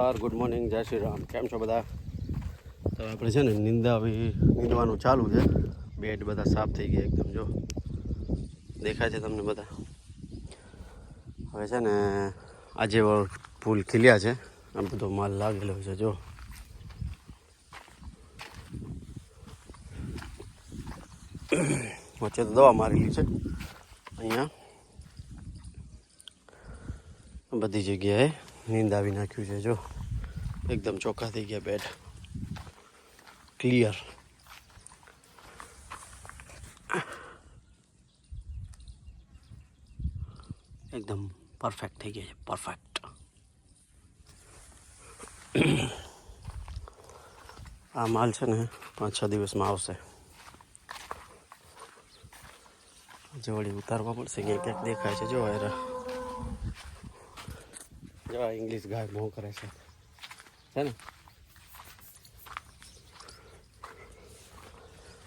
નમસ્કાર, good morning, જય શ્રી રામ. કેમ છો બધા? તો આપણે છે ને નીંદવાનું ચાલુ છે. બેડ બધા સાફ થઈ ગયા એકદમ, જો દેખાય છે તમને બધા. હવે છે ને આજે ફૂલ ખીલ્યા છે, આ બધો માલ લાગેલો છે. જો વચ્ચે તો દવા મારેલી છે. અહીંયા બધી જગ્યાએ નીંદાવી નાખ્યું છે. જો એકદમ ચોખ્ખા થઈ ગયા બેડ, ક્લિયર. એકદમ પરફેક્ટ થઈ ગયા છે, પરફેક્ટ. આ માલ છે ને 5-6 દિવસમાં આવશે. જે વળી ઉતારવા પડશે, ક્યાંક દેખાય છે. જો આ ઇંગ્લિશ ગાય બહુ કરે છે ને.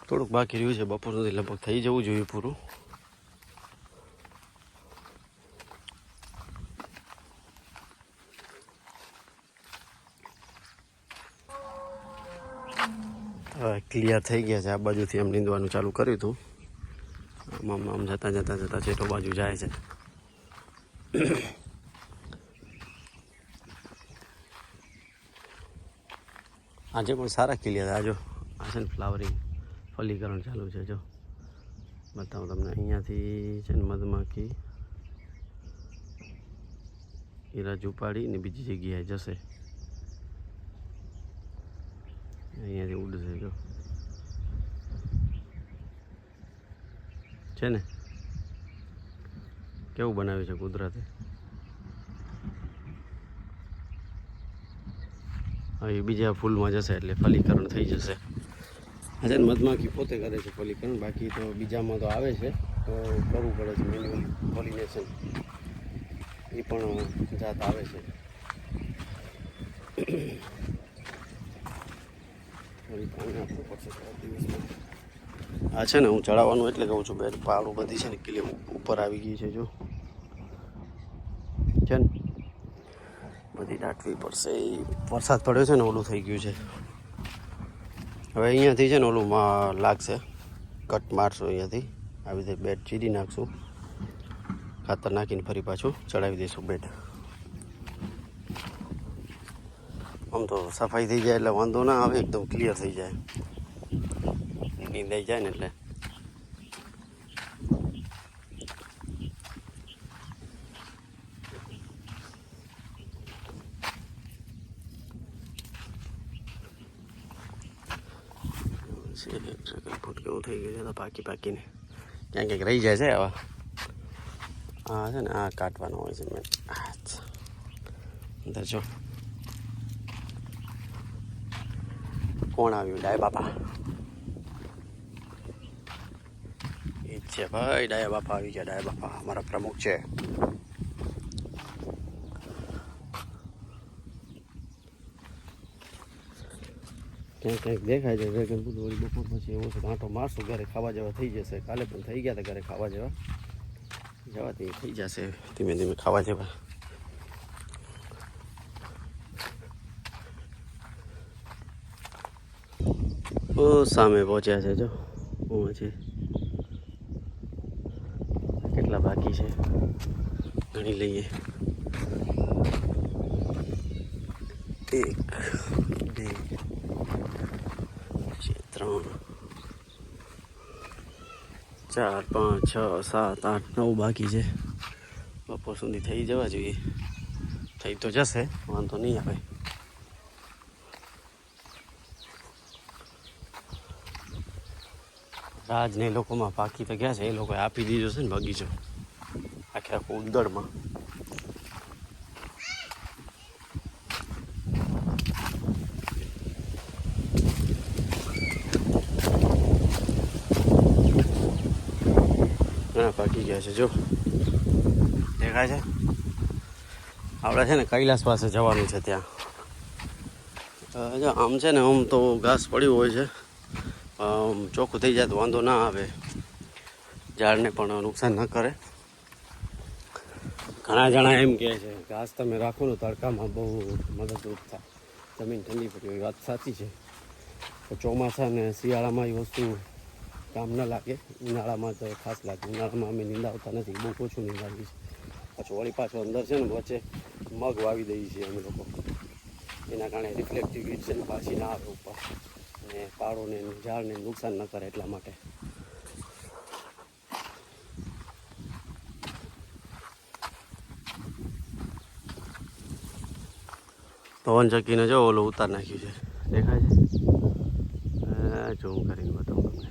થોડુંક બાકી રહ્યું છે, બપોર સુધી લગભગ થઈ જવું જોઈએ પૂરું. હવે ક્લિયર થઈ ગયા છે. આ બાજુથી એમ નીંદવાનું ચાલુ કર્યું હતું. આમ જતાં છેટો બાજુ જાય છે. આજે પણ સારા ક્લિયર. આજો આ છે ને ફ્લાવરિંગ, ફલીકરણ ચાલુ છે. જો બતાવું તમને. અહીંયાથી છે ને મધમાખી હીરા ઉપાડી ને બીજી જગ્યાએ જશે. અહીંયાથી ઉડશે. જો છે ને કેવું બનાવ્યું છે કુદરતે. હવે બીજા ફૂલમાં જશે એટલે ફલીકરણ થઈ જશે. આજે મધમાખી પોતે કરે છે ફલીકરણ, બાકી તો બીજામાં તો આવે છે તો કરવું પડે છે મેન્યુઅલ પોલિનેશન. એ પણ જાત આવે છે. આ છે ને હું ચડાવવાનું એટલે કહું છું. બેડ પાડું બધી છે ને કિલે ઉપર આવી ગઈ છે. જો છે ને બધી દાટવી પડશે. વરસાદ પડ્યો છે ને, ઓલું થઈ ગયું છે. હવે અહીંયાથી છે ને ઓલું લાગશે, કટ મારશું અહીંયાથી. આવી રીતે બેડ ચીરી નાખશું, ખાતર નાખીને ફરી પાછું ચડાવી દઈશું બેડ. આમ તો સફાઈ થઈ જાય એટલે વાંધો ના આવે, એકદમ ક્લિયર થઈ જાય. નીંદાઈ જાય ને એટલે. ફૂટ કેવું થઈ ગયું છે તો પાકીને ક્યાંક રહી જાય છે. આવા હા છે ને, આ કાઢવાનો હોય છે. મેં અંદર જો કોણ આવ્યું? ડાય બાપા. એ જ છે ભાઈ, ડાયા બાપા આવી ગયા. ડાયા બાપા અમારા પ્રમુખ છે. ક્યાંક દેખાય છે ડ્રેગન ફ્રૂટ. વળી બપોર પછી એવો છે, આંટો મારશું, ઘરે ખાવા જેવા થઈ જશે. કાલે પણ થઈ ગયા હતા ઘરે ખાવા જેવા. જવાથી થઈ જશે ધીમે ધીમે ખાવા જેવા. ઓ સામે પહોંચ્યા છે. જો હું છે, કેટલા બાકી છે ગણી લઈએ. 1 2 3 4 5 6 7 8 9 બાકી છે. બપોર સુધી થઈ જવા જોઈએ. થઈ તો જશે, વાંધો નહીં આવે. રાજને એ લોકોમાં પાકી તો ગયા છે. એ લોકોએ આપી દીધો છે ને બગીચો આખો ઉંદડમાં. પાકી ગયા છે. જો દેખાય છે. આપણે છે ને કૈલાસ પાસે જવાનું છે. ત્યાં જો આમ છે ને, આમ તો ઘાસ પડ્યું હોય છે. ચોખ્ખું થઈ જાય તો વાંધો ના આવે, ઝાડને પણ નુકસાન ન કરે. ઘણા જણા એમ કહે છે ઘાસ તમે રાખો ને તડકામાં બહુ મદદરૂપ થાય, જમીન ઠંડી પડી હોય. વાત સાચી છે. તો ચોમાસા અને શિયાળામાં એ વસ્તુ કામ ન લાગે, ઉનાળામાં તો ખાસ લાગે. ઉનાળામાં અમે નીંદાવતા નથી, બહુ ઓછું નીંદાવીએ છીએ. પાછું વળી પાછું અંદર છે ને વચ્ચે મગ વાવી દઈએ છીએ અમે લોકો. એના કારણે રિફ્લેક્ટિવ છે ને પાછી ના આવે ઉપર અને પાડોને ઝાડને નુકસાન ન કરે એટલા માટે. પવન ચક્કીને જો ઓલું ઉતાર નાખ્યું છે, દેખાય છે? ઝૂમ કરીને બતાવું તમને.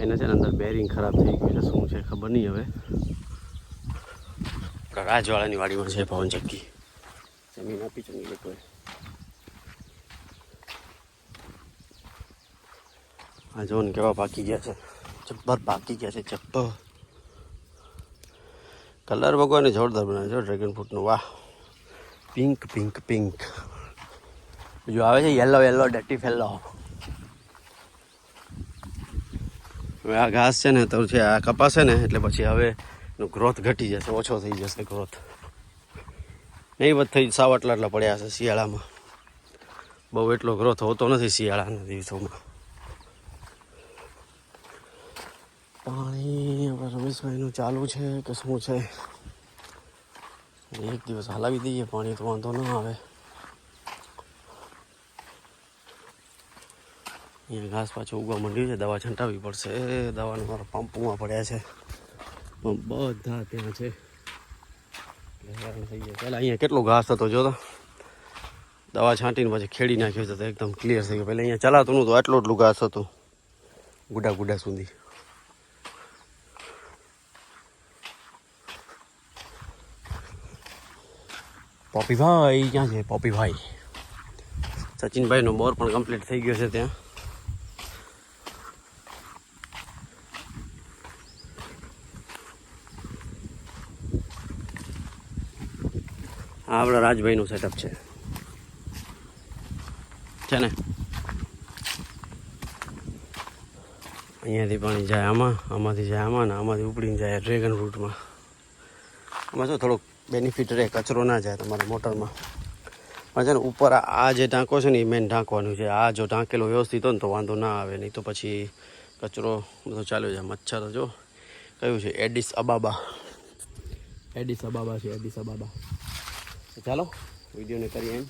એને છે ને અંદર બેરિંગ ખરાબ થઈ ગયું છે, શું છે ખબર નહીં હવે. રાજવાળાની વાડીમાં છે પવન ચક્કી, જમીન આપી છે લોકોએ. આ જો ને કેવા પાકી ગયા છે, જબ્બર પાકી ગયા છે, જબ્બર. કલર ભગવાને જોરદાર બનાવ્યો છે ડ્રેગન ફ્રૂટનો, વાહ. Pink pink pink. બીજું આવે છે યલો યલો ડટી ફેલો. હવે આ ઘાસ છે ને તો છે, આ કપાશે ને એટલે પછી હવે એનો ગ્રોથ ઘટી જશે, ઓછો થઈ જશે ગ્રોથ. નહીં બધ થઈ સાવ આટલા પડ્યા છે શિયાળામાં. બહુ એટલો ગ્રોથ હોતો નથી શિયાળાના દિવસોમાં. પાણી આપણે રમેશભાઈનું ચાલુ છે કે શું છે? એક દિવસ હલાવી દઈએ પાણી તો વાંધો ન આવે. અહીંયા ઘાસ પાછું ઉગવા માંડ્યું છે, દવા છંટાવવી પડશે. દવાનું મારા પંપમાં પડ્યા છે, પંપ બધા ત્યાં છે. હેરાન થઈ ગયા. પહેલાં અહીંયા કેટલો ઘાસ હતો જો તો, દવા છાંટીને પછી ખેડી નાખ્યો હતો તો એકદમ ક્લિયર થઈ ગયો. પહેલાં અહીંયા ચલાતું નહોતું, આટલું એટલું ઘાસ હતું ગુડા ગુડા સુધી. પોપીભાઈ ક્યાં છે? પોપીભાઈ, સચિનભાઈનો બોર પણ કમ્પ્લીટ થઈ ગયો છે ત્યાં. આ આપણા રાજભાઈનું સેટઅપ છે ને. અહીંયાથી પાણી જાય આમાં, આમાંથી જાય આમાં, ને આમાંથી ઉપડીને જાય ડ્રેગન ફ્રૂટમાં. આમાં શું થોડોક બેનિફિટ રહે, કચરો ના જાય તમારા મોટરમાં. પણ છે ને ઉપર આ જે ટાંકો છે ને એ મેન ઢાંકવાનું છે. આ જો ઢાંકેલો વ્યવસ્થિત હોય ને તો વાંધો ના આવે, નહીં તો પછી કચરો બધો ચાલ્યો જાય. મચ્છર જો કયું છે? Aedes Ababa. એડિસ અબાબા છે, એડિસ અબાબા. ચાલો વિડીયોને કરીએ એમ.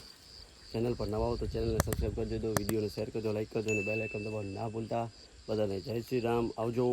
ચેનલ પર નવા હો તો ચેનલને સબસ્ક્રાઈબ કરી દેજો, વિડીયોને શેર કરજો, લાઈક કરજો અને બેલ આઇકન દબાવવાનું ના ભૂલતા. બધાને જય શ્રી રામ, આવજો.